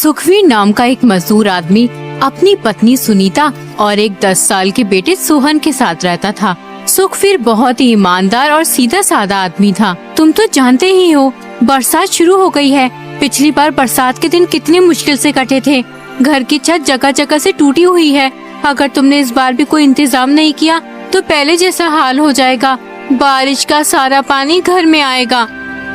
सुखवीर नाम का एक मजदूर आदमी अपनी पत्नी सुनीता और एक 10 साल के बेटे सोहन के साथ रहता था। सुखवीर बहुत ही ईमानदार और सीधा साधा आदमी था। तुम तो जानते ही हो, बरसात शुरू हो गई है। पिछली बार बरसात के दिन कितनी मुश्किल से कटे थे। घर की छत जगह जगह से टूटी हुई है। अगर तुमने इस बार भी कोई इंतजाम नहीं किया तो पहले जैसा हाल हो जाएगा। बारिश का सारा पानी घर में आएगा।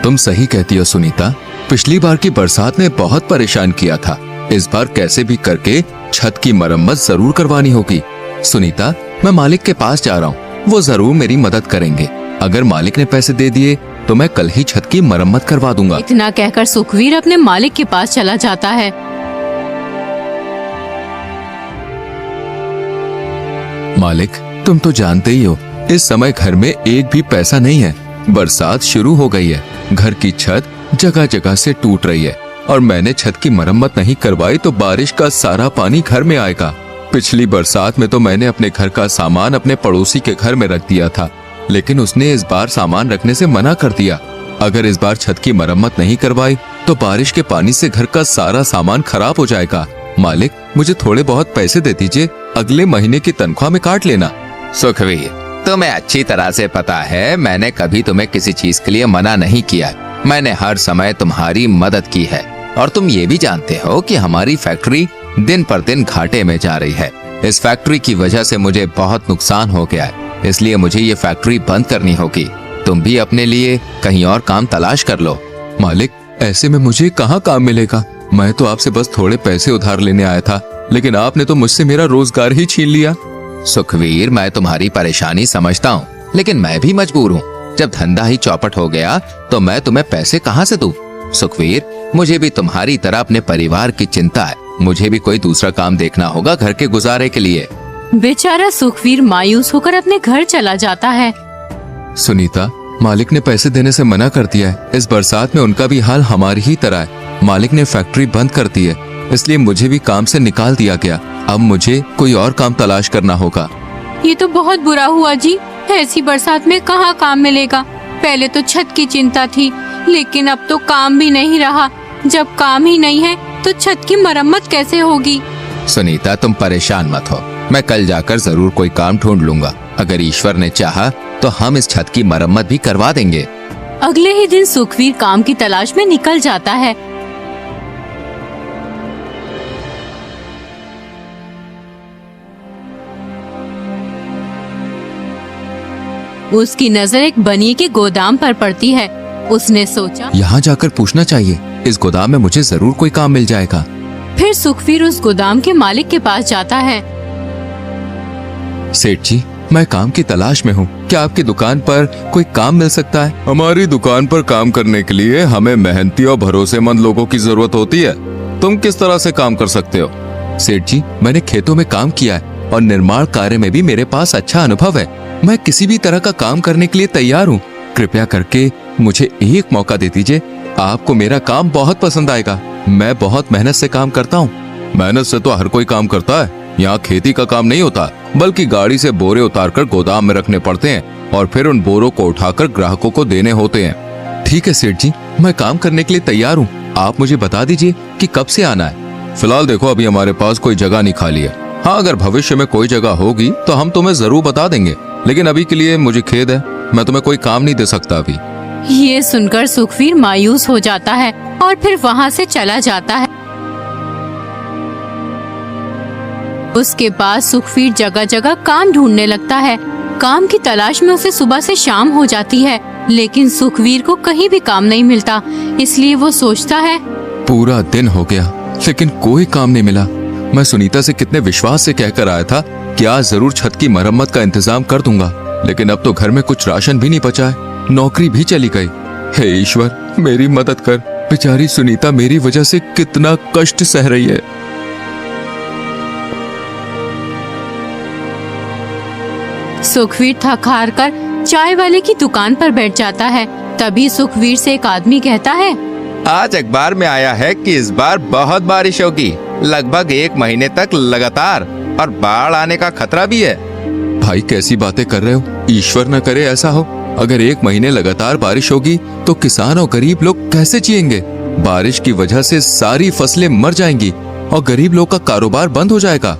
तुम सही कहती हो सुनीता, पिछली बार की बरसात ने बहुत परेशान किया था। इस बार कैसे भी करके छत की मरम्मत जरूर करवानी होगी। सुनीता, मैं मालिक के पास जा रहा हूँ, वो जरूर मेरी मदद करेंगे। अगर मालिक ने पैसे दे दिए तो मैं कल ही छत की मरम्मत करवा दूंगा। इतना कहकर सुखवीर अपने मालिक के पास चला जाता है। मालिक, तुम तो जानते ही हो, इस समय घर में एक भी पैसा नहीं है। बरसात शुरू हो गई है, घर की छत जगह जगह से टूट रही है और मैंने छत की मरम्मत नहीं करवाई तो बारिश का सारा पानी घर में आएगा। पिछली बरसात में तो मैंने अपने घर का सामान अपने पड़ोसी के घर में रख दिया था, लेकिन उसने इस बार सामान रखने से मना कर दिया। अगर इस बार छत की मरम्मत नहीं करवाई तो बारिश के पानी से घर का सारा सामान खराब हो जाएगा। मालिक, मुझे थोड़े बहुत पैसे दे दीजिए, अगले महीने की तनख्वाह में काट लेना। सुखवीर, तुम्हें अच्छी तरह से पता है मैंने कभी तुम्हें किसी चीज के लिए मना नहीं किया। मैंने हर समय तुम्हारी मदद की है और तुम ये भी जानते हो कि हमारी फैक्ट्री दिन पर दिन घाटे में जा रही है। इस फैक्ट्री की वजह से मुझे बहुत नुकसान हो गया है, इसलिए मुझे ये फैक्ट्री बंद करनी होगी। तुम भी अपने लिए कहीं और काम तलाश कर लो। मालिक, ऐसे में मुझे कहाँ काम मिलेगा? मैं तो आपसे बस थोड़े पैसे उधार लेने आया था, लेकिन आपने तो मुझसे मेरा रोजगार ही छीन लिया। सुखवीर, मैं तुम्हारी परेशानी समझता हूँ, लेकिन मैं भी मजबूर हूँ। जब धंधा ही चौपट हो गया तो मैं तुम्हें पैसे कहाँ से दूँ? सुखवीर, मुझे भी तुम्हारी तरह अपने परिवार की चिंता है। मुझे भी कोई दूसरा काम देखना होगा घर के गुजारे के लिए। बेचारा सुखवीर मायूस होकर अपने घर चला जाता है। सुनीता, मालिक ने पैसे देने से मना कर दिया है। इस बरसात में उनका भी हाल हमारी ही तरह है। मालिक ने फैक्ट्री बंद कर दी है, इसलिए मुझे भी काम से निकाल दिया गया। अब मुझे कोई और काम तलाश करना होगा। ये तो बहुत बुरा हुआ जी। ऐसी बरसात में कहाँ काम मिलेगा? पहले तो छत की चिंता थी, लेकिन अब तो काम भी नहीं रहा। जब काम ही नहीं है तो छत की मरम्मत कैसे होगी? सुनीता, तुम परेशान मत हो, मैं कल जाकर जरूर कोई काम ढूंढ लूंगा। अगर ईश्वर ने चाहा तो हम इस छत की मरम्मत भी करवा देंगे। अगले ही दिन सुखवीर काम की तलाश में निकल जाता है। उसकी नजर एक बनिए के गोदाम पर पड़ती है। उसने सोचा, यहाँ जाकर पूछना चाहिए, इस गोदाम में मुझे जरूर कोई काम मिल जाएगा। फिर सुखवीर उस गोदाम के मालिक के पास जाता है। सेठ जी, मैं काम की तलाश में हूँ, क्या आपकी दुकान पर कोई काम मिल सकता है? हमारी दुकान पर काम करने के लिए हमें मेहनती और भरोसेमंद लोगों की जरूरत होती है। तुम किस तरह से काम कर सकते हो? सेठ जी, मैंने खेतों में काम किया है और निर्माण कार्य में भी मेरे पास अच्छा अनुभव है। मैं किसी भी तरह का काम करने के लिए तैयार हूँ। कृपया करके मुझे एक मौका दे दीजिए। आपको मेरा काम बहुत पसंद आएगा। मैं बहुत मेहनत से काम करता हूँ। मेहनत से तो हर कोई काम करता है। यहाँ खेती का काम नहीं होता, बल्कि गाड़ी से बोरे उतारकर गोदाम में रखने पड़ते हैं और फिर उन बोरों को उठाकर ग्राहकों को देने होते हैं। ठीक है सेठ जी, मैं काम करने के लिए तैयार हूँ। आप मुझे बता दीजिए कि कब से आना है। फिलहाल देखो, अभी हमारे पास कोई जगह नहीं खाली है। हाँ, अगर भविष्य में कोई जगह होगी तो हम तुम्हें जरूर बता देंगे, लेकिन अभी के लिए मुझे खेद है, मैं तुम्हें कोई काम नहीं दे सकता अभी। ये सुनकर सुखवीर मायूस हो जाता है और फिर वहाँ से चला जाता है। उसके बाद सुखवीर जगह जगह काम ढूंढने लगता है। काम की तलाश में उसे सुबह से शाम हो जाती है, लेकिन सुखवीर को कहीं भी काम नहीं मिलता। इसलिए वो सोचता है, पूरा दिन हो गया लेकिन कोई काम नहीं मिला। मैं सुनीता से कितने विश्वास से कहकर आया था कि आज जरूर छत की मरम्मत का इंतजाम कर दूंगा, लेकिन अब तो घर में कुछ राशन भी नहीं बचा है, नौकरी भी चली गई। हे ईश्वर, मेरी मदद कर। बेचारी सुनीता मेरी वजह से कितना कष्ट सह रही है। सुखवीर थक हार कर चाय वाले की दुकान पर बैठ जाता है। तभी सुखवीर से एक आदमी कहता है, आज अखबार में आया है कि इस बार बहुत बारिश होगी, लगभग 1 महीने तक लगातार, और बाढ़ आने का खतरा भी है। भाई, कैसी बातें कर रहे हो? ईश्वर न करे ऐसा हो। अगर 1 महीने लगातार बारिश होगी तो किसान और गरीब लोग कैसे जिएंगे? बारिश की वजह से सारी फसलें मर जाएंगी और गरीब लोग का कारोबार बंद हो जाएगा।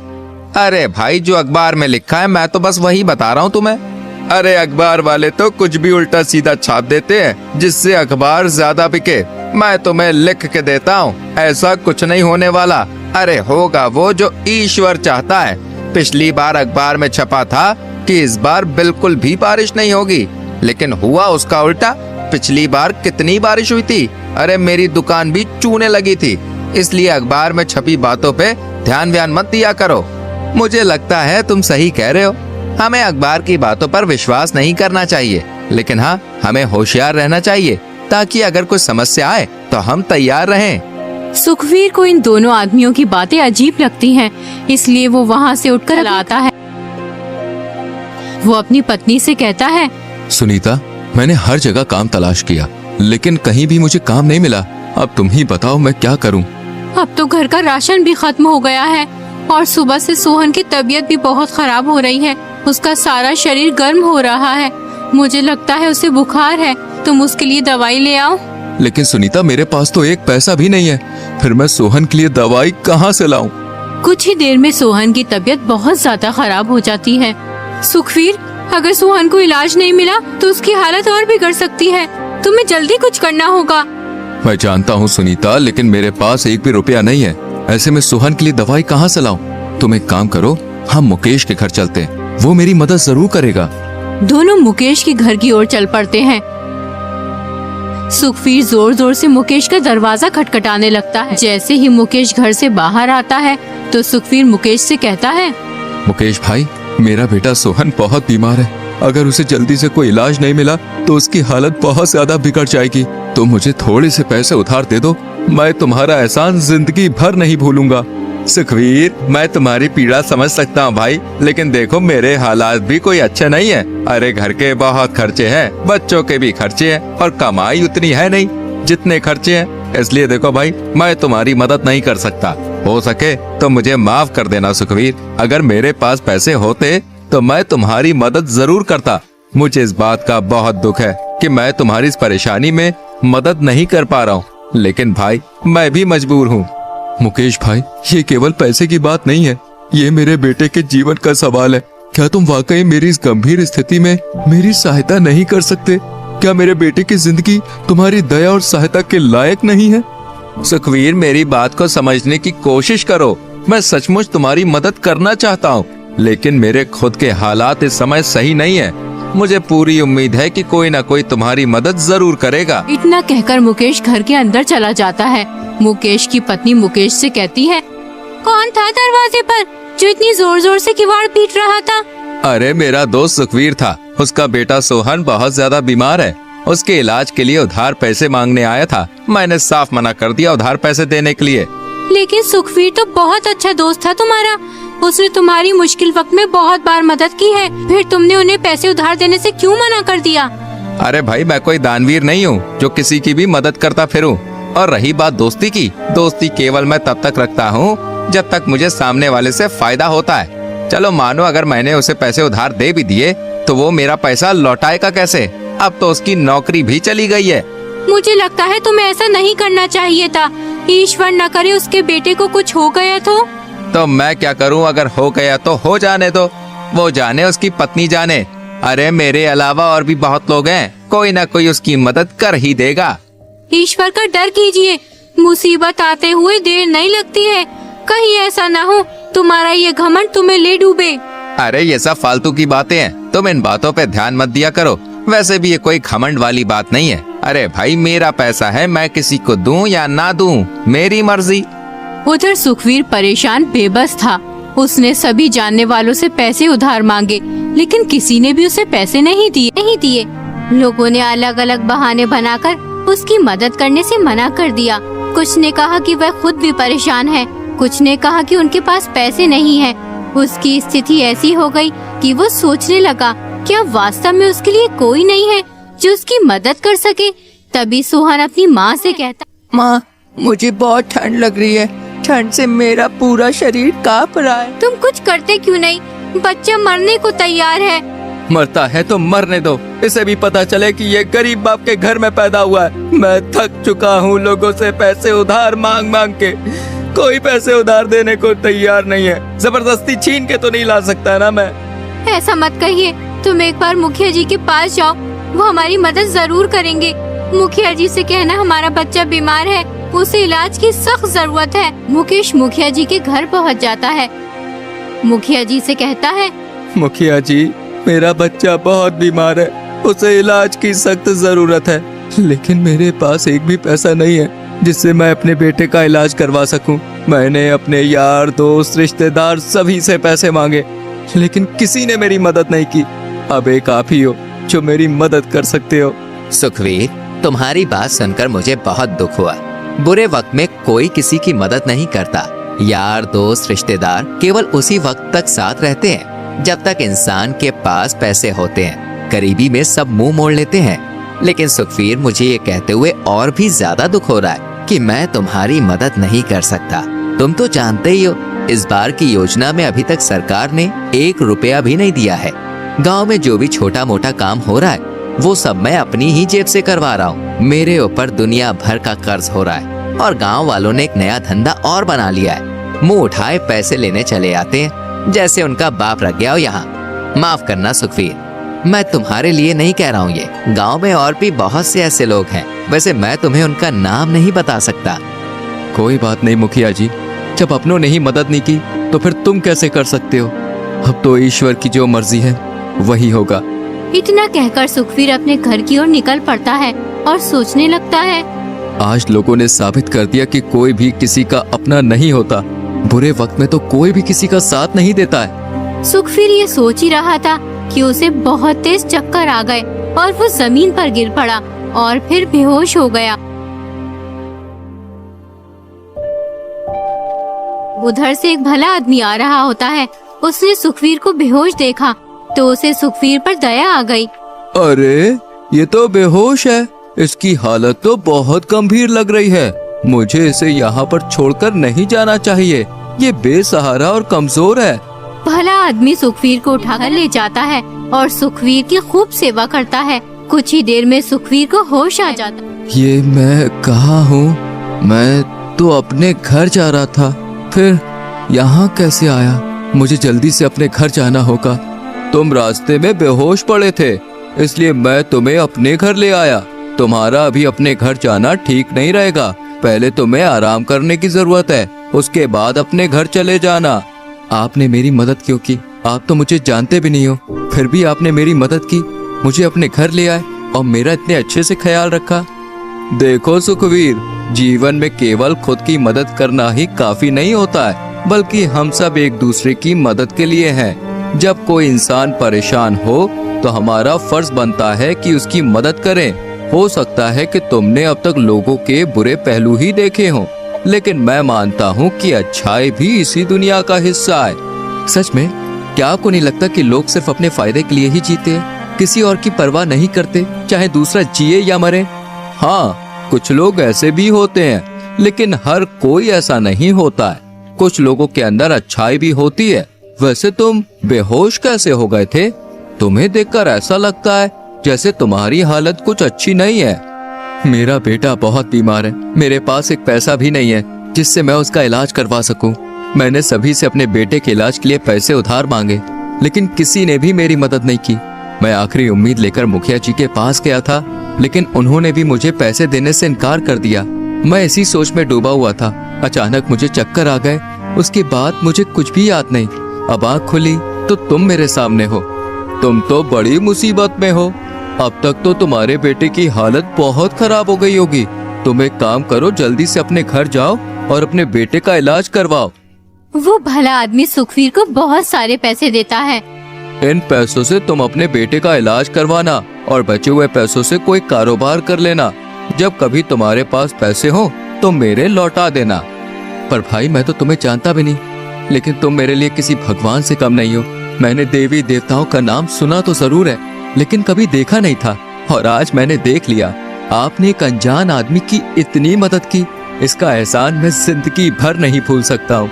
अरे भाई, जो अखबार में लिखा है मैं तो बस वही बता रहा हूँ तुम्हें। अरे अखबार वाले तो कुछ भी उल्टा सीधा छाप देते हैं जिससे अखबार ज्यादा बिके। मैं तुम्हें लिख के देता हूँ, ऐसा कुछ नहीं होने वाला। अरे होगा वो जो ईश्वर चाहता है। पिछली बार अखबार में छपा था कि इस बार बिल्कुल भी बारिश नहीं होगी, लेकिन हुआ उसका उल्टा। पिछली बार कितनी बारिश हुई थी, अरे मेरी दुकान भी चूने लगी थी। इसलिए अखबार में छपी बातों पे ध्यान मत दिया करो। मुझे लगता है तुम सही कह रहे हो, हमें अखबार की बातों पर विश्वास नहीं करना चाहिए, लेकिन हाँ, हमें होशियार रहना चाहिए ताकि अगर कोई समस्या आए तो हम तैयार रहें। सुखवीर को इन दोनों आदमियों की बातें अजीब लगती हैं, इसलिए वो वहाँ से उठकर आता है। वो अपनी पत्नी से कहता है, सुनीता, मैंने हर जगह काम तलाश किया लेकिन कहीं भी मुझे काम नहीं मिला। अब तुम ही बताओ मैं क्या करूं? अब तो घर का राशन भी खत्म हो गया है और सुबह से सोहन की तबीयत भी बहुत खराब हो रही है। उसका सारा शरीर गर्म हो रहा है। मुझे लगता है उसे बुखार है। तुम उसके लिए दवाई ले आओ। लेकिन सुनीता, मेरे पास तो एक पैसा भी नहीं है, फिर मैं सोहन के लिए दवाई कहाँ से लाऊं? कुछ ही देर में सोहन की तबीयत बहुत ज्यादा खराब हो जाती है। सुखवीर, अगर सोहन को इलाज नहीं मिला तो उसकी हालत और बिगड़ सकती है। तुम्हें जल्दी कुछ करना होगा। मैं जानता हूँ सुनीता, लेकिन मेरे पास एक भी रुपया नहीं है। ऐसे में सोहन के लिए दवाई कहाँ से लाऊं? तुम एक काम करो, हम मुकेश के घर चलते हैं, वो मेरी मदद जरूर करेगा। दोनों मुकेश के घर की ओर चल पड़ते हैं। सुखवीर जोर जोर से मुकेश का दरवाजा खटखटाने लगता है। जैसे ही मुकेश घर से बाहर आता है तो सुखवीर मुकेश से कहता है, मुकेश भाई, मेरा बेटा सोहन बहुत बीमार है। अगर उसे जल्दी से कोई इलाज नहीं मिला तो उसकी हालत बहुत ज्यादा बिगड़ जाएगी। तो मुझे थोड़े से पैसे उधार दे दो, मैं तुम्हारा एहसान जिंदगी भर नहीं भूलूंगा। सुखवीर, मैं तुम्हारी पीड़ा समझ सकता हूँ भाई, लेकिन देखो मेरे हालात भी कोई अच्छे नहीं है। अरे घर के बहुत खर्चे हैं, बच्चों के भी खर्चे हैं और कमाई उतनी है नहीं जितने खर्चे हैं। इसलिए देखो भाई, मैं तुम्हारी मदद नहीं कर सकता। हो सके तो मुझे माफ कर देना सुखवीर। अगर मेरे पास पैसे होते तो मैं तुम्हारी मदद जरूर करता। मुझे इस बात का बहुत दुख है कि मैं तुम्हारी इस परेशानी में मदद नहीं कर पा रहा हूँ, लेकिन भाई मैं भी मजबूर हूँ। मुकेश भाई, ये केवल पैसे की बात नहीं है, ये मेरे बेटे के जीवन का सवाल है। क्या तुम वाकई मेरी इस गंभीर स्थिति में मेरी सहायता नहीं कर सकते? क्या मेरे बेटे की जिंदगी तुम्हारी दया और सहायता के लायक नहीं है? सुखवीर, मेरी बात को समझने की कोशिश करो। मैं सचमुच तुम्हारी मदद करना चाहता हूँ, लेकिन मेरे खुद के हालात इस समय सही नहीं है। मुझे पूरी उम्मीद है कि कोई ना कोई तुम्हारी मदद जरूर करेगा। इतना कहकर मुकेश घर के अंदर चला जाता है। मुकेश की पत्नी मुकेश से कहती है, कौन था दरवाजे पर जो इतनी जोर जोर से किवाड़ पीट रहा था? अरे मेरा दोस्त सुखवीर था। उसका बेटा सोहन बहुत ज्यादा बीमार है। उसके इलाज के लिए उधार पैसे मांगने आया था। मैंने साफ मना कर दिया उधार पैसे देने के लिए। लेकिन सुखवीर तो बहुत अच्छा दोस्त था तुम्हारा। उसने तुम्हारी मुश्किल वक्त में बहुत बार मदद की है, फिर तुमने उन्हें पैसे उधार देने से क्यों मना कर दिया? अरे भाई, मैं कोई दानवीर नहीं हूँ जो किसी की भी मदद करता फिरूं। और रही बात दोस्ती की, दोस्ती केवल मैं तब तक रखता हूँ जब तक मुझे सामने वाले से फायदा होता है। चलो मानो अगर मैंने उसे पैसे उधार दे भी दिए तो वो मेरा पैसा लौटाएगा कैसे? अब तो उसकी नौकरी भी चली गई है। मुझे लगता है तुम्हें ऐसा नहीं करना चाहिए था। ईश्वर न करे उसके बेटे को कुछ हो गया तो मैं क्या करूं? अगर हो गया तो हो जाने दो, वो जाने, उसकी पत्नी जाने। अरे मेरे अलावा और भी बहुत लोग हैं, कोई ना कोई उसकी मदद कर ही देगा। ईश्वर का डर कीजिए, मुसीबत आते हुए देर नहीं लगती है। कहीं ऐसा ना हो तुम्हारा ये घमंड तुम्हें ले डूबे। अरे ये सब फालतू की बातें हैं, तुम इन बातों पे ध्यान मत दिया करो। वैसे भी ये कोई घमंड वाली बात नहीं है। अरे भाई, मेरा पैसा है, मैं किसी को दूं या ना दूं, मेरी मर्जी। उधर सुखवीर परेशान बेबस था। उसने सभी जानने वालों से पैसे उधार मांगे, लेकिन किसी ने भी उसे पैसे नहीं दिए। लोगों ने अलग अलग बहाने बनाकर उसकी मदद करने से मना कर दिया। कुछ ने कहा कि वह खुद भी परेशान है, कुछ ने कहा कि उनके पास पैसे नहीं है। उसकी स्थिति ऐसी हो गई कि वो सोचने लगा, क्या वास्तव में उसके लिए कोई नहीं है जो उसकी मदद कर सके? तभी सोहन अपनी माँ से कहता, माँ, मुझे बहुत ठंड लग रही है। ठंड से मेरा पूरा शरीर कांप रहा है। तुम कुछ करते क्यों नहीं? बच्चा मरने को तैयार है। मरता है तो मरने दो, इसे भी पता चले कि ये गरीब बाप के घर में पैदा हुआ है। मैं थक चुका हूँ लोगों से पैसे उधार मांग मांग के। कोई पैसे उधार देने को तैयार नहीं है। जबरदस्ती छीन के तो नहीं ला सकता ना मैं। ऐसा मत कहिए, तुम एक बार मुखिया जी के पास जाओ, वो हमारी मदद जरूर करेंगे। मुखिया जी से कहना हमारा बच्चा बीमार है, उसे इलाज की सख्त जरूरत है। मुकेश मुखिया जी के घर पहुंच जाता है। मुखिया जी से कहता है, मुखिया जी, मेरा बच्चा बहुत बीमार है, उसे इलाज की सख्त जरूरत है, लेकिन मेरे पास एक भी पैसा नहीं है जिससे मैं अपने बेटे का इलाज करवा सकूं। मैंने अपने यार दोस्त रिश्तेदार सभी से पैसे मांगे, लेकिन किसी ने मेरी मदद नहीं की। अब एक आप ही हो जो मेरी मदद कर सकते हो। सुखवीर, तुम्हारी बात सुनकर मुझे बहुत दुख हुआ। बुरे वक्त में कोई किसी की मदद नहीं करता। यार दोस्त रिश्तेदार केवल उसी वक्त तक साथ रहते हैं जब तक इंसान के पास पैसे होते हैं। गरीबी में सब मुंह मोड़ लेते हैं। लेकिन सुखवीर, मुझे ये कहते हुए और भी ज्यादा दुख हो रहा है कि मैं तुम्हारी मदद नहीं कर सकता। तुम तो जानते ही हो, इस बार की योजना में अभी तक सरकार ने 1 रुपया भी नहीं दिया है। गांव में जो भी छोटा मोटा काम हो रहा है वो सब मैं अपनी ही जेब से करवा रहा हूँ। मेरे ऊपर दुनिया भर का कर्ज हो रहा है और गांव वालों ने एक नया धंधा और बना लिया है। मुंह उठाए पैसे लेने चले आते हैं जैसे उनका बाप रख गया हो यहाँ। माफ करना सुखवीर, मैं तुम्हारे लिए नहीं कह रहा हूँ ये। गांव में और भी बहुत से ऐसे लोग हैं, वैसे मैं तुम्हें उनका नाम नहीं बता सकता। कोई बात नहीं मुखिया जी, जब अपनों ने ही मदद नहीं की तो फिर तुम कैसे कर सकते हो। अब तो ईश्वर की जो मर्जी है वही होगा। इतना कहकर सुखवीर अपने घर की ओर निकल पड़ता है और सोचने लगता है, आज लोगों ने साबित कर दिया कि कोई भी किसी का अपना नहीं होता। बुरे वक्त में तो कोई भी किसी का साथ नहीं देता है। सुखवीर ये सोच ही रहा था कि उसे बहुत तेज चक्कर आ गए और वो जमीन पर गिर पड़ा और फिर बेहोश हो गया। उधर से एक भला आदमी आ रहा होता है। उसने सुखवीर को बेहोश देखा तो उसे सुखवीर पर दया आ गई। अरे, ये तो बेहोश है, इसकी हालत तो बहुत गंभीर लग रही है। मुझे इसे यहाँ पर छोड़कर नहीं जाना चाहिए, ये बेसहारा और कमजोर है। भला आदमी सुखवीर को उठाकर ले जाता है और सुखवीर की खूब सेवा करता है। कुछ ही देर में सुखवीर को होश आ जाता है। ये मैं कहाँ हूँ? मैं तो अपने घर जा रहा था, फिर यहाँ कैसे आया? मुझे जल्दी से अपने घर जाना होगा। तुम रास्ते में बेहोश पड़े थे, इसलिए मैं तुम्हें अपने घर ले आया। तुम्हारा अभी अपने घर जाना ठीक नहीं रहेगा। पहले तुम्हें आराम करने की जरूरत है, उसके बाद अपने घर चले जाना। आपने मेरी मदद क्यों की? आप तो मुझे जानते भी नहीं हो, फिर भी आपने मेरी मदद की, मुझे अपने घर ले आए और मेरा इतने अच्छे से ख्याल रखा। देखो सुखवीर, जीवन में केवल खुद की मदद करना ही काफी नहीं होता है, बल्कि हम सब एक दूसरे की मदद के लिए हैं। जब कोई इंसान परेशान हो तो हमारा फर्ज बनता है कि उसकी मदद करें। हो सकता है कि तुमने अब तक लोगों के बुरे पहलू ही देखे हों, लेकिन मैं मानता हूँ कि अच्छाई भी इसी दुनिया का हिस्सा है। सच में, क्या आपको नहीं लगता कि लोग सिर्फ अपने फायदे के लिए ही जीते हैं, किसी और की परवाह नहीं करते, चाहे दूसरा जिए या मरे? हाँ, कुछ लोग ऐसे भी होते हैं, लेकिन हर कोई ऐसा नहीं होता है। कुछ लोगों के अंदर अच्छाई भी होती है। वैसे तुम बेहोश कैसे हो गए थे? तुम्हें देखकर ऐसा लगता है जैसे तुम्हारी हालत कुछ अच्छी नहीं है। मेरा बेटा बहुत बीमार है, मेरे पास एक पैसा भी नहीं है जिससे मैं उसका इलाज करवा सकूं। मैंने सभी से अपने बेटे के इलाज के लिए पैसे उधार मांगे, लेकिन किसी ने भी मेरी मदद नहीं की। मैं आखिरी उम्मीद लेकर मुखिया जी के पास गया था, लेकिन उन्होंने भी मुझे पैसे देने से इनकार कर दिया। मैं इसी सोच में डूबा हुआ था। अचानक मुझे चक्कर आ गए, उसके बाद मुझे कुछ भी याद नहीं। अब आँख खुली तो तुम मेरे सामने हो। तुम तो बड़ी मुसीबत में हो। अब तक तो तुम्हारे बेटे की हालत बहुत खराब हो गई होगी। तुम एक काम करो, जल्दी से अपने घर जाओ और अपने बेटे का इलाज करवाओ। वो भला आदमी सुखवीर को बहुत सारे पैसे देता है। इन पैसों से तुम अपने बेटे का इलाज करवाना और बचे हुए पैसों से कोई कारोबार कर लेना। जब कभी तुम्हारे पास पैसे हो तो मेरे लौटा देना। पर भाई, मैं तो तुम्हें जानता भी नहीं, लेकिन तुम मेरे लिए किसी भगवान से कम नहीं हो। मैंने देवी देवताओं का नाम सुना तो जरूर है, लेकिन कभी देखा नहीं था, और आज मैंने देख लिया। आपने एक अनजान आदमी की इतनी मदद की, इसका एहसान मैं जिंदगी भर नहीं भूल सकता हूँ।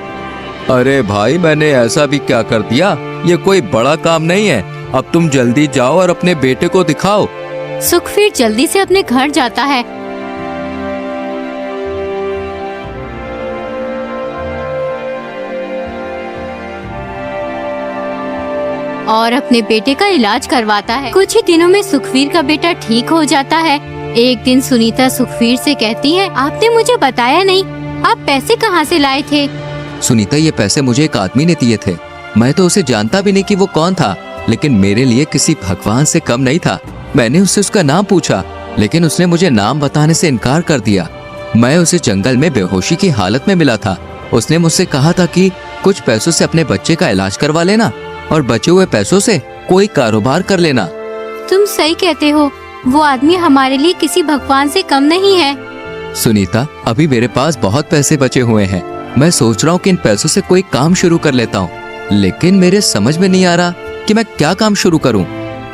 अरे भाई, मैंने ऐसा भी क्या कर दिया? ये कोई बड़ा काम नहीं है। अब तुम जल्दी जाओ और अपने बेटे को दिखाओ। सुखवीर जल्दी से अपने घर जाता है और अपने बेटे का इलाज करवाता है। कुछ ही दिनों में सुखवीर का बेटा ठीक हो जाता है। एक दिन सुनीता सुखवीर से कहती है, आपने मुझे बताया नहीं, आप पैसे कहाँ से लाए थे? सुनीता, ये पैसे मुझे एक आदमी ने दिए थे। मैं तो उसे जानता भी नहीं कि वो कौन था, लेकिन मेरे लिए किसी भगवान से कम नहीं था। मैंने उससे उसका नाम पूछा, लेकिन उसने मुझे नाम बताने से इनकार कर दिया। मैं उसे जंगल में बेहोशी की हालत में मिला था। उसने मुझसे कहा था कि कुछ पैसों से अपने बच्चे का इलाज करवा लेना और बचे हुए पैसों से कोई कारोबार कर लेना। तुम सही कहते हो, वो आदमी हमारे लिए किसी भगवान से कम नहीं है। सुनीता, अभी मेरे पास बहुत पैसे बचे हुए हैं। मैं सोच रहा हूँ कि इन पैसों से कोई काम शुरू कर लेता हूँ, लेकिन मेरे समझ में नहीं आ रहा कि मैं क्या काम शुरू करूँ।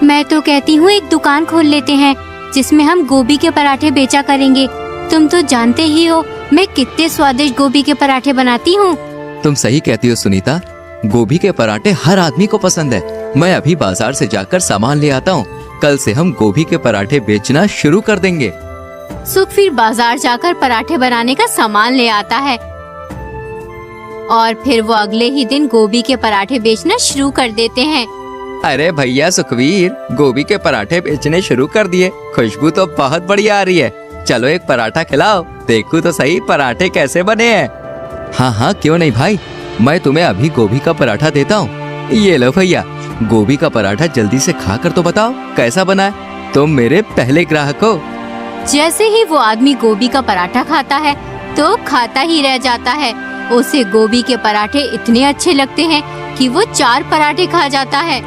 मैं तो कहती हूँ एक दुकान खोल लेते हैं जिसमें हम गोभी के पराठे बेचा करेंगे। तुम तो जानते ही हो मैं कितने स्वादिष्ट गोभी के पराठे बनाती हूँ। तुम सही कहती हो सुनीता, गोभी के पराठे हर आदमी को पसंद है। मैं अभी बाजार से जाकर सामान ले आता हूँ। कल से हम गोभी के पराठे बेचना शुरू कर देंगे। सुखवीर बाजार जाकर पराठे बनाने का सामान ले आता है और फिर वो अगले ही दिन गोभी के पराठे बेचना शुरू कर देते हैं। अरे भैया सुखवीर, गोभी के पराठे बेचने शुरू कर दिए। खुशबू तो बहुत बढ़िया आ रही है। चलो एक पराठा खिलाओ, देखो तो सही पराठे कैसे बने हैं। हाँ हाँ, क्यों नहीं भाई, मैं तुम्हें अभी गोभी का पराठा देता हूँ। ये लो भैया, गोभी का पराठा जल्दी से खा कर तो बताओ कैसा बना है। तुम मेरे पहले ग्राहक हो। जैसे ही वो आदमी गोभी का पराठा खाता है तो खाता ही रह जाता है। उसे गोभी के पराठे इतने अच्छे लगते हैं कि वो 4 पराठे खा जाता है।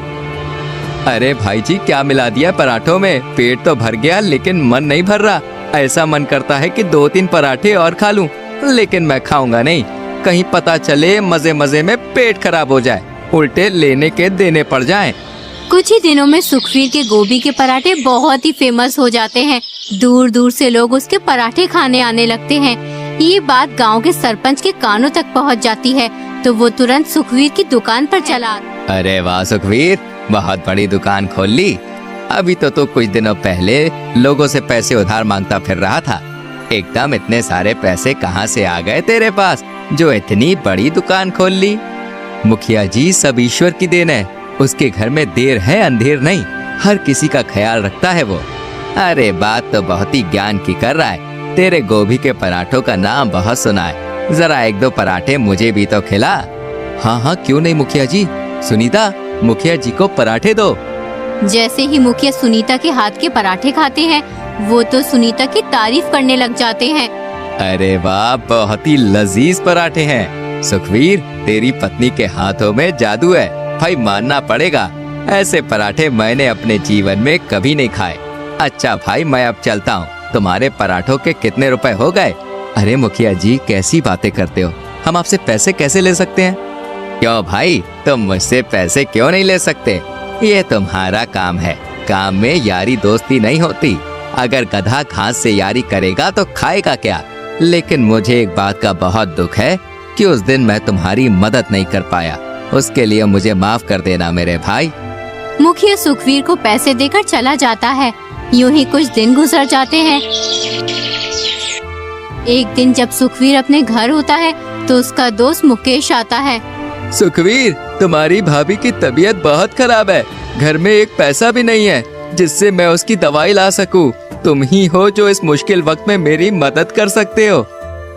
अरे भाई जी, क्या मिला दिया पराठों में? पेट तो भर गया लेकिन मन नहीं भर रहा। ऐसा मन करता है कि 2-3 पराठे और खा लूं, लेकिन मैं खाऊंगा नहीं। कहीं पता चले मजे मजे में पेट खराब हो जाए, उल्टे लेने के देने पड़ जाएं। कुछ ही दिनों में सुखवीर के गोभी के पराठे बहुत ही फेमस हो जाते हैं। दूर दूर से लोग उसके पराठे खाने आने लगते हैं। ये बात गांव के सरपंच के कानों तक पहुंच जाती है तो वो तुरंत सुखवीर की दुकान पर चला। अरे वाह सुखवीर, बहुत बड़ी दुकान खोल ली। अभी तो कुछ दिनों पहले लोगों से पैसे उधार मांगता फिर रहा था। एकदम इतने सारे पैसे कहाँ से आ गए तेरे पास जो इतनी बड़ी दुकान खोल ली? मुखिया जी, सब ईश्वर की देन है। उसके घर में देर है अंधेर नहीं, हर किसी का ख्याल रखता है वो। अरे बात तो बहुत ही ज्ञान की कर रहा है। तेरे गोभी के पराठों का नाम बहुत सुना है, जरा 1-2 पराठे मुझे भी तो खिला। हाँ हाँ, क्यों नहीं मुखिया जी। सुनीता, मुखिया जी को पराठे दो। जैसे ही मुखिया सुनीता के हाथ के पराठे खाते हैं वो तो सुनीता की तारीफ करने लग जाते हैं। अरे वाह, बहुत ही लजीज पराठे हैं। सुखवीर, तेरी पत्नी के हाथों में जादू है, भाई मानना पड़ेगा। ऐसे पराठे मैंने अपने जीवन में कभी नहीं खाए। अच्छा भाई, मैं अब चलता हूँ। तुम्हारे पराठों के कितने रुपए हो गए? अरे मुखिया जी, कैसी बातें करते हो, हम आपसे पैसे कैसे ले सकते हैं? क्यों भाई, तुम मुझसे पैसे क्यों नहीं ले सकते? ये तुम्हारा काम है। काम में यारी दोस्ती नहीं होती। अगर गधा घास से यारी करेगा तो खाएगा क्या? लेकिन मुझे एक बात का बहुत दुख है कि उस दिन मैं तुम्हारी मदद नहीं कर पाया। उसके लिए मुझे माफ कर देना मेरे भाई। मुखिया सुखवीर को पैसे देकर चला जाता है। यूं ही कुछ दिन गुजर जाते हैं। एक दिन जब सुखवीर अपने घर होता है तो उसका दोस्त मुकेश आता है। सुखवीर, तुम्हारी भाभी की तबीयत बहुत खराब है। घर में एक पैसा भी नहीं है जिससे मैं उसकी दवाई ला सकूं। तुम ही हो जो इस मुश्किल वक्त में मेरी मदद कर सकते हो।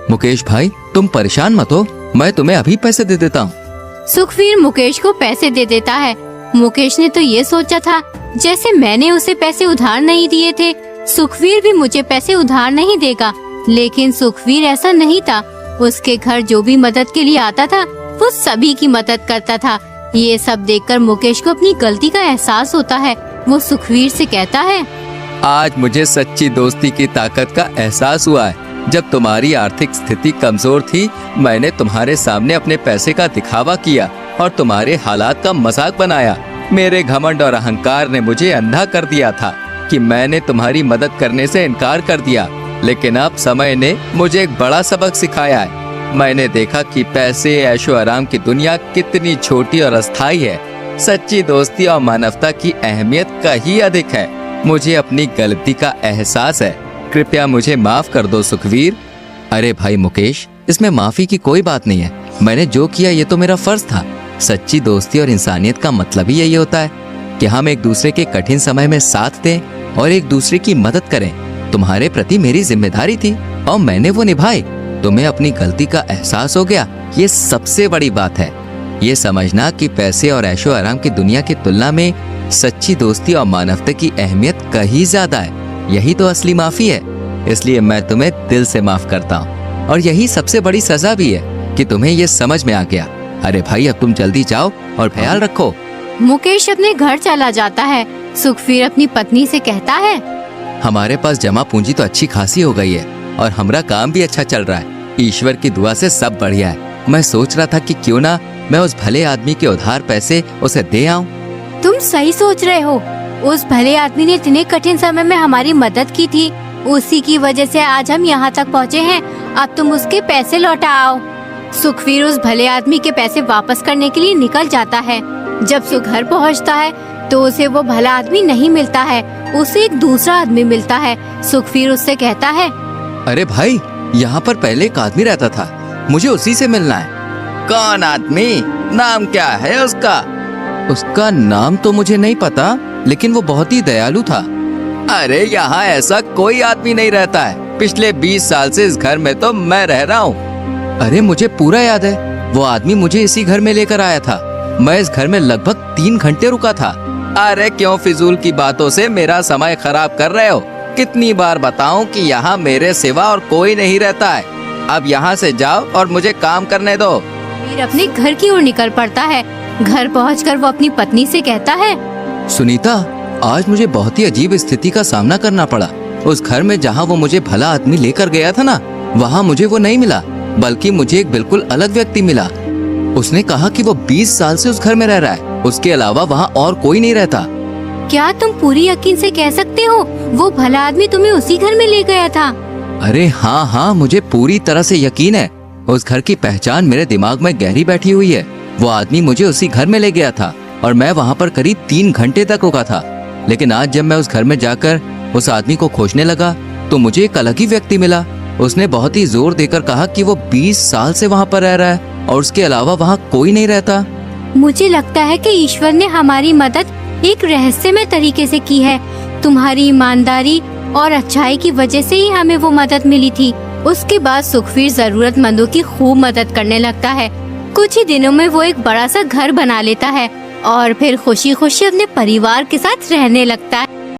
मुकेश भाई, तुम परेशान मत हो, मैं तुम्हें अभी पैसे दे देता हूँ। सुखवीर मुकेश को पैसे दे देता है। मुकेश ने तो ये सोचा था जैसे मैंने उसे पैसे उधार नहीं दिए थे, सुखवीर भी मुझे पैसे उधार नहीं देगा। लेकिन सुखवीर ऐसा नहीं था। उसके घर जो भी मदद के लिए आता था वो सभी की मदद करता था। ये सब देखकर मुकेश को अपनी गलती का एहसास होता है। वो सुखवीर से कहता है, आज मुझे सच्ची दोस्ती की ताकत का एहसास हुआ है। जब तुम्हारी आर्थिक स्थिति कमजोर थी, मैंने तुम्हारे सामने अपने पैसे का दिखावा किया और तुम्हारे हालात का मजाक बनाया। मेरे घमंड और अहंकार ने मुझे अंधा कर दिया था कि मैंने तुम्हारी मदद करने से इनकार कर दिया। लेकिन अब समय ने मुझे एक बड़ा सबक सिखाया है। मैंने देखा कि पैसे, ऐशो आराम की दुनिया कितनी छोटी और अस्थायी है। सच्ची दोस्ती और मानवता की अहमियत कहीं अधिक है। मुझे अपनी गलती का एहसास है, कृपया मुझे माफ कर दो सुखवीर। अरे भाई मुकेश, इसमें माफी की कोई बात नहीं है। मैंने जो किया ये तो मेरा फर्ज था। सच्ची दोस्ती और इंसानियत का मतलब ही यही होता है कि हम एक दूसरे के कठिन समय में साथ दें और एक दूसरे की मदद करें। तुम्हारे प्रति मेरी जिम्मेदारी थी और मैंने वो निभाई। तुम्हें अपनी गलती का एहसास हो गया, ये सबसे बड़ी बात है। ये समझना कि पैसे और ऐशो आराम की दुनिया की तुलना में सच्ची दोस्ती और मानवता की अहमियत कहीं ज्यादा है। यही तो असली माफी है। इसलिए मैं तुम्हें दिल से माफ करता हूँ और यही सबसे बड़ी सजा भी है कि तुम्हें ये समझ में आ गया। अरे भाई, अब तुम जल्दी जाओ और ख्याल रखो। मुकेश अपने घर चला जाता है। सुखवीर अपनी पत्नी से कहता है, हमारे पास जमा पूंजी तो अच्छी खासी हो गई है और हमारा काम भी अच्छा चल रहा है। ईश्वर की दुआ से सब बढ़िया है। मैं सोच रहा था कि क्यों ना मैं उस भले आदमी के उधार पैसे उसे दे आऊं। तुम सही सोच रहे हो। उस भले आदमी ने इतने कठिन समय में हमारी मदद की थी, उसी की वजह से आज हम यहाँ तक पहुँचे हैं। अब तुम उसके पैसे लौटा आओ। सुखवीर उस भले आदमी के पैसे वापस करने के लिए निकल जाता है। जब सुख घर पहुँचता है तो उसे वो भला आदमी नहीं मिलता है, उसे एक दूसरा आदमी मिलता है। सुखवीर उससे कहता है, अरे भाई, यहाँ पर पहले एक आदमी रहता था, मुझे उसी से मिलना है। कौन आदमी? नाम क्या है उसका? उसका नाम तो मुझे नहीं पता, लेकिन वो बहुत ही दयालु था। अरे यहाँ ऐसा कोई आदमी नहीं रहता है। पिछले 20 साल से इस घर में तो मैं रह रहा हूँ। अरे मुझे पूरा याद है, वो आदमी मुझे इसी घर में लेकर आया था। मैं इस घर में लगभग 3 घंटे रुका था। अरे क्यों फिजूल की बातों से मेरा समय खराब कर रहे हो? कितनी बार बताऊं कि यहाँ मेरे सिवा और कोई नहीं रहता है। अब यहाँ से जाओ और मुझे काम करने दो। फिर अपने घर की ओर निकल पड़ता है। घर पहुंचकर वो अपनी पत्नी से कहता है, सुनीता, आज मुझे बहुत ही अजीब स्थिति का सामना करना पड़ा। उस घर में जहाँ वो मुझे भला आदमी लेकर गया था ना, वहाँ मुझे वो नहीं मिला, बल्कि मुझे एक बिल्कुल अलग व्यक्ति मिला। उसने कहा कि वो 20 साल से उस घर में रह रहा है, उसके अलावा वहाँ और कोई नहीं रहता। क्या तुम पूरी यकीन से कह सकते हो वो भला आदमी तुम्हें उसी घर में ले गया था? अरे हाँ, मुझे पूरी तरह से यकीन है। उस घर की पहचान मेरे दिमाग में गहरी बैठी हुई है। वो आदमी मुझे उसी घर में ले गया था और मैं वहाँ पर करीब 3 घंटे तक रुका था। लेकिन आज जब मैं उस घर में जाकर उस आदमी को खोजने लगा तो मुझे एक अलग ही व्यक्ति मिला। उसने बहुत ही जोर देकर कहा कि वो 20 साल से वहाँ पर रह रहा है और उसके अलावा वहाँ कोई नहीं रहता। मुझे लगता है कि ईश्वर ने हमारी मदद एक रहस्यमय तरीके से की है। तुम्हारी ईमानदारी और अच्छाई की वजह से ही हमें वो मदद मिली थी। उसके बाद सुखवीर जरूरतमंदों की खूब मदद करने लगता है। कुछ ही दिनों में वो एक बड़ा सा घर बना लेता है और फिर खुशी खुशी अपने परिवार के साथ रहने लगता है।